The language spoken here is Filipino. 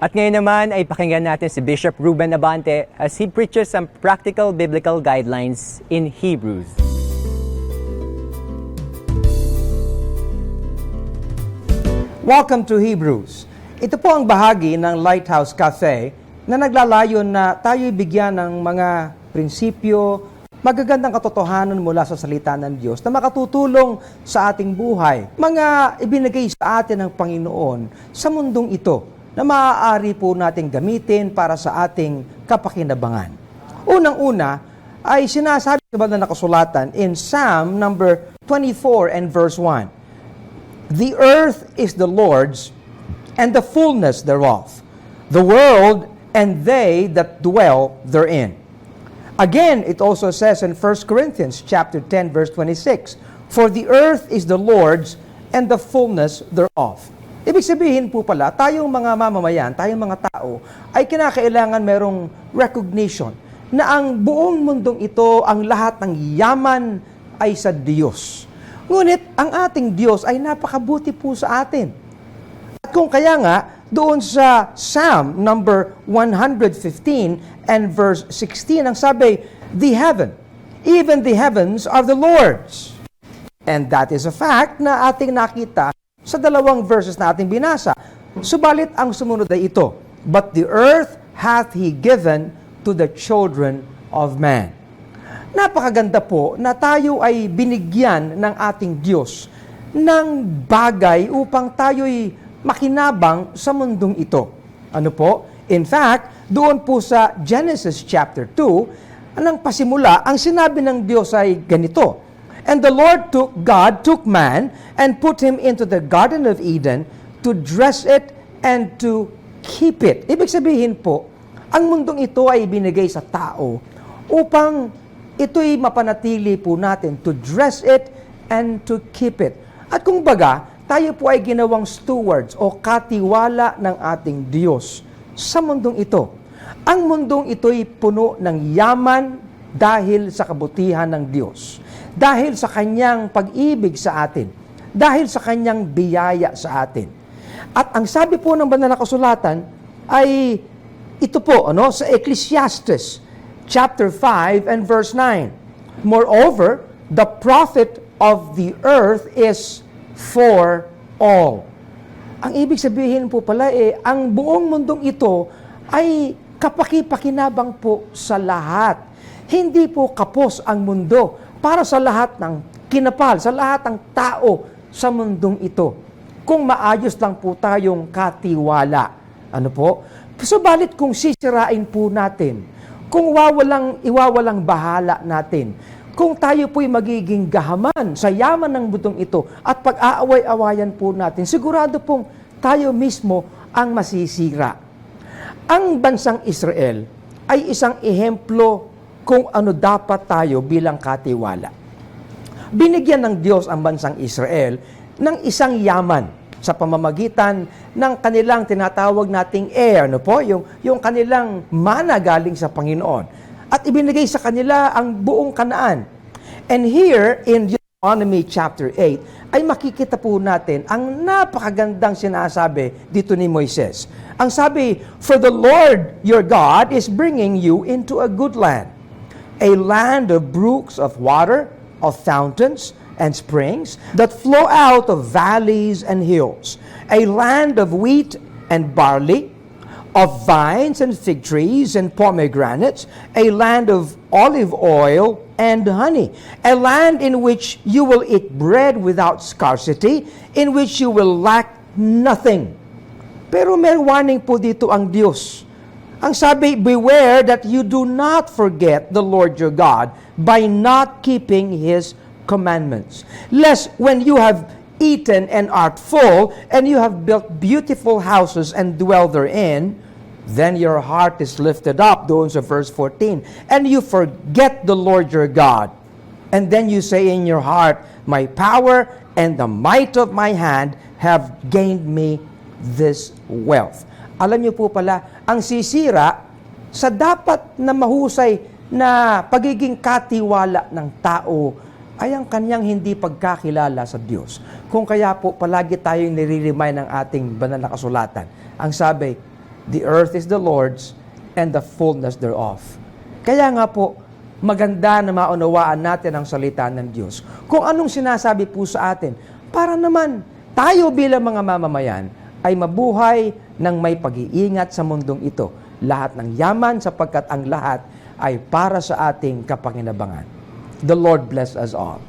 At ngayon naman ay pakinggan natin si Bishop Ruben Abante as he preaches some practical biblical guidelines in Hebrews. Welcome to Hebrews. Ito po ang bahagi ng Lighthouse Cafe na naglalayon na tayo'y bigyan ng mga prinsipyo, magagandang katotohanan mula sa salita ng Diyos na makatutulong sa ating buhay. Mga ibinigay sa atin ng Panginoon sa mundong ito na maaari po nating gamitin para sa ating kapakinabangan. Unang-una ay sinasabi sa banal na kasulatan in Psalm number 24 and verse 1. The earth is the Lord's and the fullness thereof, the world and they that dwell therein. Again, it also says in 1 Corinthians chapter 10 verse 26, for the earth is the Lord's and the fullness thereof. Ibig sabihin po pala, tayong mga mamamayan, tayong mga tao, ay kinakailangan merong recognition na ang buong mundong ito, ang lahat ng yaman ay sa Diyos. Ngunit, ang ating Diyos ay napakabuti po sa atin. At kung kaya nga, doon sa Psalm number 115 and verse 16, ang sabi, the heaven, even the heavens are the Lord's. And that is a fact na ating nakita sa dalawang verses na ating binasa. Subalit ang sumunod ay ito, but the earth hath He given to the children of man. Napakaganda po na tayo ay binigyan ng ating Diyos ng bagay upang tayo'y makinabang sa mundong ito. Ano po? In fact, doon po sa Genesis chapter 2, anong pasimula, ang sinabi ng Diyos ay ganito, and the Lord God took man and put him into the Garden of Eden to dress it and to keep it. Ibig sabihin po, ang mundong ito ay binigay sa tao upang ito'y mapanatili po natin to dress it and to keep it. At kung baga, tayo po ay ginawang stewards o katiwala ng ating Diyos sa mundong ito. Ang mundong ito'y puno ng yaman dahil sa kabutihan ng Diyos. Dahil sa kanyang pag-ibig sa atin, dahil sa kanyang biyaya sa atin. At ang sabi po ng banal na kasulatan ay ito po, sa Ecclesiastes chapter 5 and verse 9. Moreover, the profit of the earth is for all. Ang ibig sabihin po pala ang buong mundong ito ay kapaki-pakinabang po sa lahat. Hindi po kapos ang mundo para sa lahat ng kinapal, sa lahat ng tao sa mundong ito. Kung maayos lang po tayong katiwala. Ano po? Subalit kung sisirain po natin, kung iwawalang bahala natin, kung tayo po'y magiging gahaman sa yaman ng mundong ito at pag-aaway-awayan po natin, sigurado pong tayo mismo ang masisira. Ang bansang Israel ay isang ehemplo kung ano dapat tayo bilang katiwala. Binigyan ng Diyos ang bansang Israel ng isang yaman sa pamamagitan ng kanilang tinatawag nating heir, yung kanilang mana galing sa Panginoon. At ibinigay sa kanila ang buong Kanaan. And here in Deuteronomy chapter 8 ay makikita po natin ang napakagandang sinasabi dito ni Moises. Ang sabi, for the Lord your God is bringing you into a good land, a land of brooks of water, of fountains and springs that flow out of valleys and hills, a land of wheat and barley, of vines and fig trees and pomegranates, a land of olive oil and honey, a land in which you will eat bread without scarcity, in which you will lack nothing. Pero may warning po dito ang Diyos. Ang sabi, beware that you do not forget the Lord your God by not keeping His commandments. Lest when you have eaten and art full, and you have built beautiful houses and dwell therein, then your heart is lifted up, doon sa verse 14, and you forget the Lord your God. And then you say in your heart, my power and the might of my hand have gained me this wealth. Alam niyo po pala, ang sisira sa dapat na mahusay na pagiging katiwala ng tao ay ang kanyang hindi pagkakilala sa Diyos. Kung kaya po palagi tayong nire-remind ng ating banal na kasulatan. Ang sabi, The earth is the Lord's and the fullness thereof. Kaya nga po, maganda na maunawaan natin ang salita ng Diyos. Kung anong sinasabi po sa atin, para naman tayo bilang mga mamamayan ay mabuhay ng may pag-iingat sa mundong ito. Lahat ng yaman sapagkat ang lahat ay para sa ating kapakinabangan. The Lord bless us all.